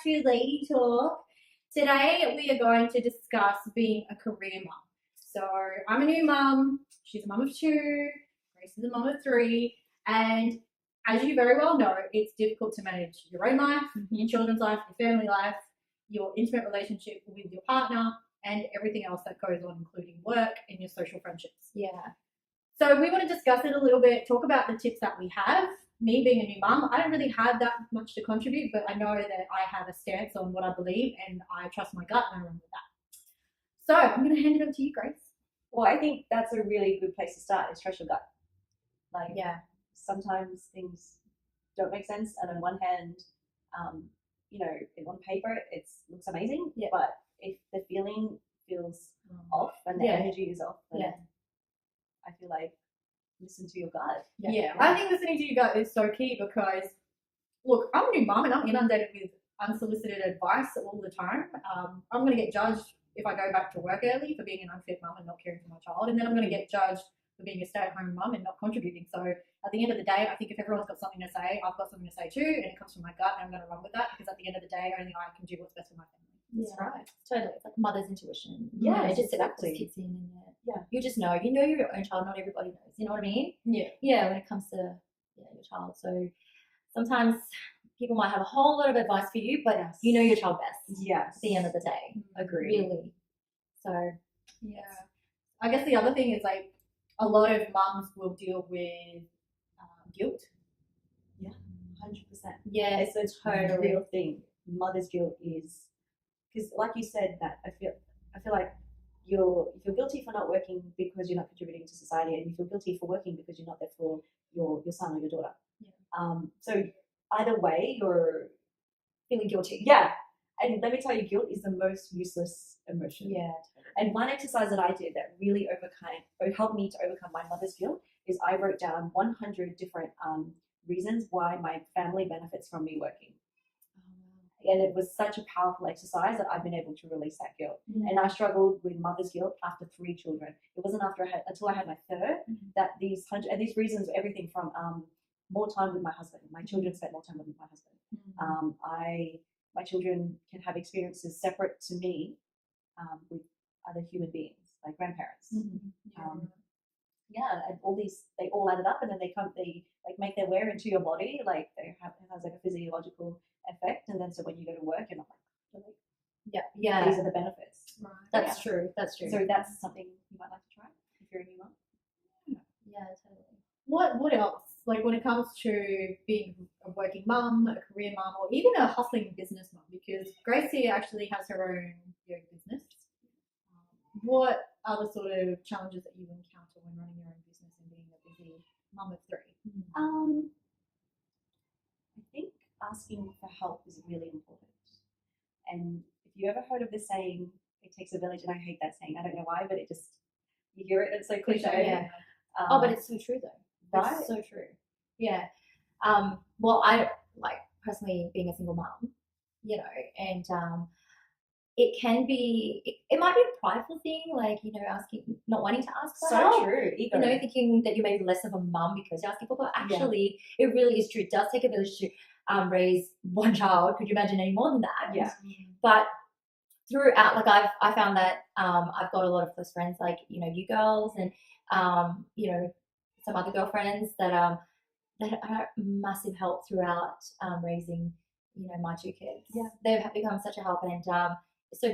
to Lady Talk. Today we are going to discuss being a career mum. So I'm a new mum, she's a mum of 2, Grace is a mum of 3, and as you very well know, it's difficult to manage your own life, your children's life, your family life, your intimate relationship with your partner, and everything else that goes on, including work and your social friendships. Yeah. So we want to discuss it a little bit, talk about the tips that we have. Me being a new mum, I don't really have that much to contribute, but I know that I have a stance on what I believe and I trust my gut and I run with that. So I'm going to hand it over to you, Grace. Well, I think that's a really good place to start is trust your gut. Like, Yeah. Sometimes things don't make sense, and on one hand, on paper it looks amazing, but if the feeling feels off and the energy is off, then I feel like listen to your gut. I think listening to your gut is so key because, look, I'm a new mum and I'm inundated with unsolicited advice all the time. I'm going to get judged if I go back to work early for being an unfit mum and not caring for my child, and then I'm going to get judged for being a stay-at-home mum and not contributing. So at the end of the day, I think if everyone's got something to say, I've got something to say too, and it comes from my gut, and I'm going to run with that because at the end of the day, only I can do what's best for my family. That's right. Totally. It's like mother's intuition. Yeah, it just exactly. kicks in and you just know. You know your own child, not everybody knows. You know what I mean? Yeah. Yeah, when it comes to your child. So sometimes people might have a whole lot of advice for you, but you know your child best. Yes. At the end of the day. Agree. Really. So I guess the other thing is like a lot of mums will deal with guilt. Yeah, 100%. Yeah, it's a totally real thing. Mother's guilt is because, like you said, that I feel like you feel guilty for not working because you're not contributing to society, and you feel guilty for working because you're not there for your son or your daughter. Yeah. So either way, you're feeling guilty. Yeah. And let me tell you, guilt is the most useless emotion. Yeah. And one exercise that I did that really helped me to overcome my mother's guilt is I wrote down 100 different reasons why my family benefits from me working. And it was such a powerful exercise that I've been able to release that guilt. Mm-hmm. And I struggled with mother's guilt after 3 children. It wasn't until I had my third that these reasons were everything from more time with my husband. My children spent more time with my husband. My children can have experiences separate to me with other human beings, like grandparents. And all these, they all added up, and then they make their way into your body. Like it has like a physiological effect, and then so when you go to work, you're not like, these are the benefits. Right. That's true. That's true. So that's something you might like to try if you're a new mom. Yeah, totally. What else? Like when it comes to being a working mum, a career mum, or even a hustling business mum, because Grace here actually has her own yoga business. What are the sort of challenges that you encounter when running your own business and being a busy mum of 3? I think asking for help is really important. And if you ever heard of the saying, "It takes a village," and I hate that saying. I don't know why, but you hear it, it's so cliche. Yeah. But it's so true though. Right? It's so true. Yeah. Well, I like personally being a single mom, and it can be, it might be a prideful thing, like, asking, not wanting to ask for help. So true. Ego. Thinking that you may be less of a mum because you're asking for help. Actually, it really is true. It does take a village to raise one child. Could you imagine any more than that? Yeah. But throughout, like I found that I've got a lot of close friends, like, you girls and, some other girlfriends that are massive help throughout raising, my 2 kids. Yeah. They've become such a help, and so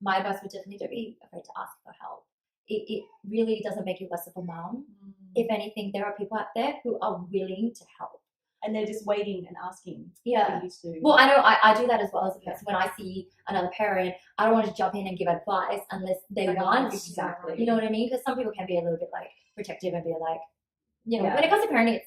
my advice would definitely don't be afraid to ask for help. It really doesn't make you less of a mum. If anything, there are people out there who are willing to help. And they're just waiting and asking. Yeah. Well, I know I do that as well as a person. When I see another parent, I don't want to jump in and give advice unless they want. Exactly. You know what I mean? Because some people can be a little bit like protective and be like, when it comes to parenting,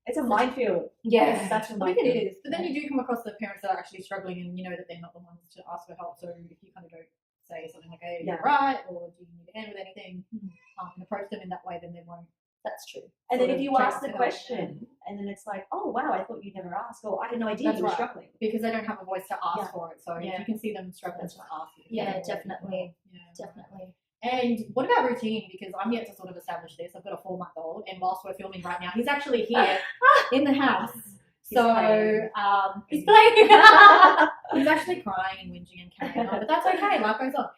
it's a minefield. Yeah. It's such a I think minefield. it is. But then you do come across the parents that are actually struggling and you know that they're not the ones to ask for help. So if you kind of don't say something like, "Hey, you're right," or "Do you need a hand with anything?" And approach them in that way, then they won't. That's true. And then if you ask the question, and then it's like, "Oh wow, I thought you'd never ask," or "I had no idea you were struggling," because they don't have a voice to ask for it. So if you can see them struggling, just ask. Yeah, definitely. Definitely. And what about routine? Because I'm yet to sort of establish this. I've got a 4-month-old, and whilst we're filming right now, he's actually here in the house. So playing. He's playing. he's actually crying and whinging and carrying on, but that's okay. Life goes on.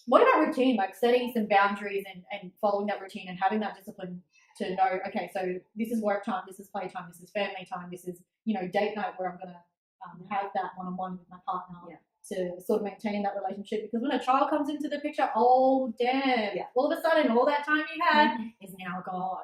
What about routine? Like setting some boundaries and following that routine and having that discipline to know, okay, so this is work time, this is play time, this is family time, this is, date night where I'm going to have that one-on-one with my partner to sort of maintain that relationship. Because when a child comes into the picture, oh, damn, all of a sudden all that time you had is now gone.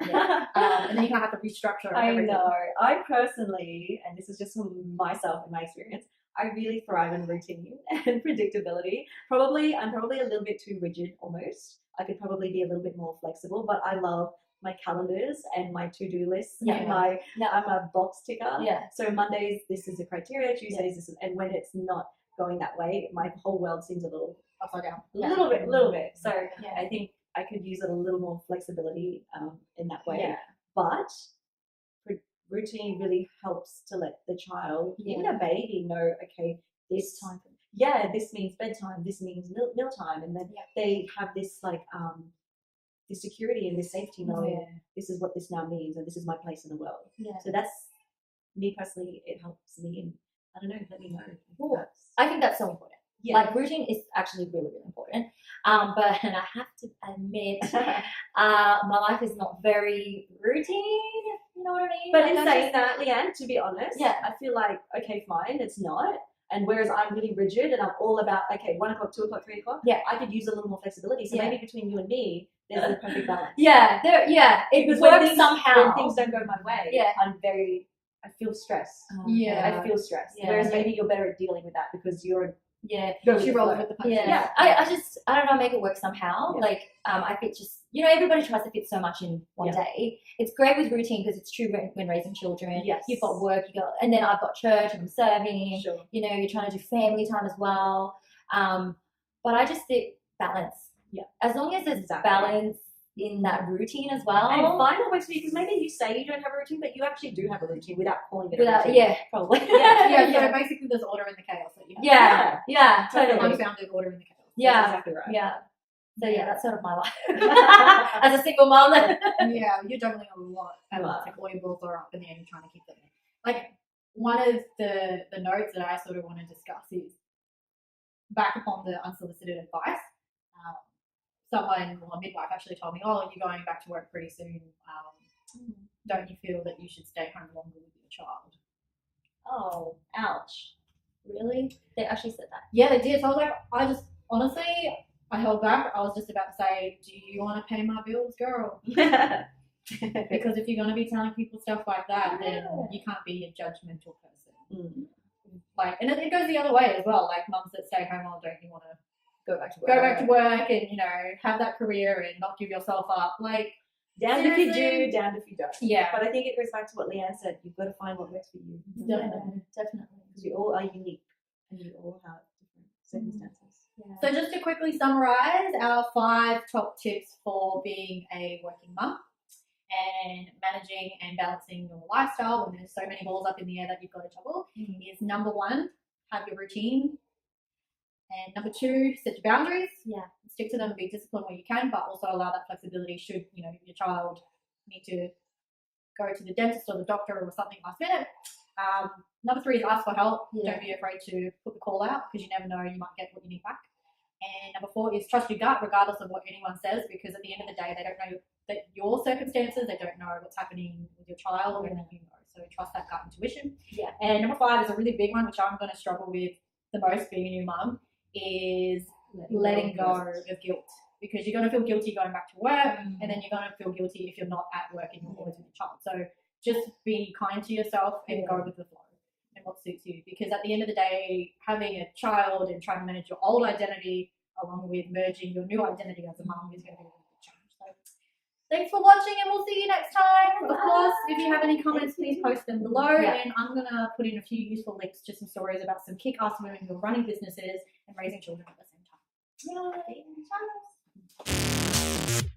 And then you kind of have to restructure everything. I know. I personally, and this is just from myself and my experience, I really thrive in routine and predictability. I'm probably a little bit too rigid almost. I could probably be a little bit more flexible, but I love my calendars and my to-do lists and I'm a box ticker. Yeah. So Mondays, this is a criteria. Tuesdays, this is, and when it's not going that way, my whole world seems a little upside down. Little bit. So I think I could use a little more flexibility in that way. Yeah. But routine really helps to let the child, even a baby, know, okay, this time. This means bedtime. This means mealtime, and then they have this this security and this safety knowing this is what this now means, and this is my place in the world. Yeah. So that's me personally. It helps me, and I don't know. Let me know. I think that's so important. Yeah. Like routine is actually really, really important. But and I have to admit, my life is not very routine. You know what I mean? But like, in saying that, Leanne, to be honest, I feel like, okay, fine, it's not. And whereas I'm really rigid and I'm all about, okay, 1 o'clock, 2 o'clock, 3 o'clock, I could use a little more flexibility. So maybe between you and me, there's a perfect balance. It works somehow. When things don't go my way, I feel stressed. I feel stressed. Whereas maybe you're better at dealing with that because you're she rolls with the punches. I don't know, make it work somehow. Like I fit just, everybody tries to fit so much in one day. It's great with routine because it's true when raising children. You've got work, and then I've got church and I'm serving. You're trying to do family time as well. But I just think balance. As long as there's balance in that routine as well. And find what works for you, because maybe you say you don't have a routine, but you actually do have a routine without calling it a routine. Probably. So basically there's order in the chaos that you have. Totally. Unfounded order in the chaos. That's exactly right. So that's sort of my life as a single mom. You're juggling a lot at once. Like all your balls are up in the air and you're trying to keep them in. Like one of the notes that I sort of want to discuss is back upon the unsolicited advice. Someone, a midwife, actually told me, "Oh, you're going back to work pretty soon. Don't you feel that you should stay home longer with your child?" Oh, ouch! Really? They actually said that? Yeah, they did. So I was like, I just honestly, I held back. I was just about to say, "Do you want to pay my bills, girl?" Because if you're going to be telling people stuff like that, then you can't be a judgmental person. Like, and it goes the other way as well. Like mums that stay home, don't you want to go back to work and have that career and not give yourself up? Like, damned if you do, damned if you don't. Yeah. But I think it goes back to what Leanne said. You've got to find what works for you. Definitely. Because we all are unique and we all have different circumstances. So just to quickly summarize our 5 top tips for being a working mum and managing and balancing your lifestyle when there's so many balls up in the air that you've got to juggle is: number 1, have your routine. And number 2, set your boundaries. Stick to them, be disciplined where you can, but also allow that flexibility should, your child need to go to the dentist or the doctor or something last minute. Number 3 is ask for help. Don't be afraid to put the call out, because you never know, you might get what you need back. And number 4 is trust your gut regardless of what anyone says, because at the end of the day, they don't know that your circumstances, they don't know what's happening with your child, and you know. So trust that gut intuition. And number 5 is a really big one, which I'm going to struggle with the most being a new mum, is letting go of guilt, because you're going to feel guilty going back to work, and then you're going to feel guilty if you're not at work and you're always with your child. So just be kind to yourself and go with the flow and what suits you, because at the end of the day, having a child and trying to manage your old identity along with merging your new identity as a mum is going to be a really big challenge. So thanks for watching, and we'll see you next time. Of course, if you have any comments, please post them below, and I'm going to put in a few useful links to some stories about some kick-ass women who are running businesses and raising children at the same time. Yay!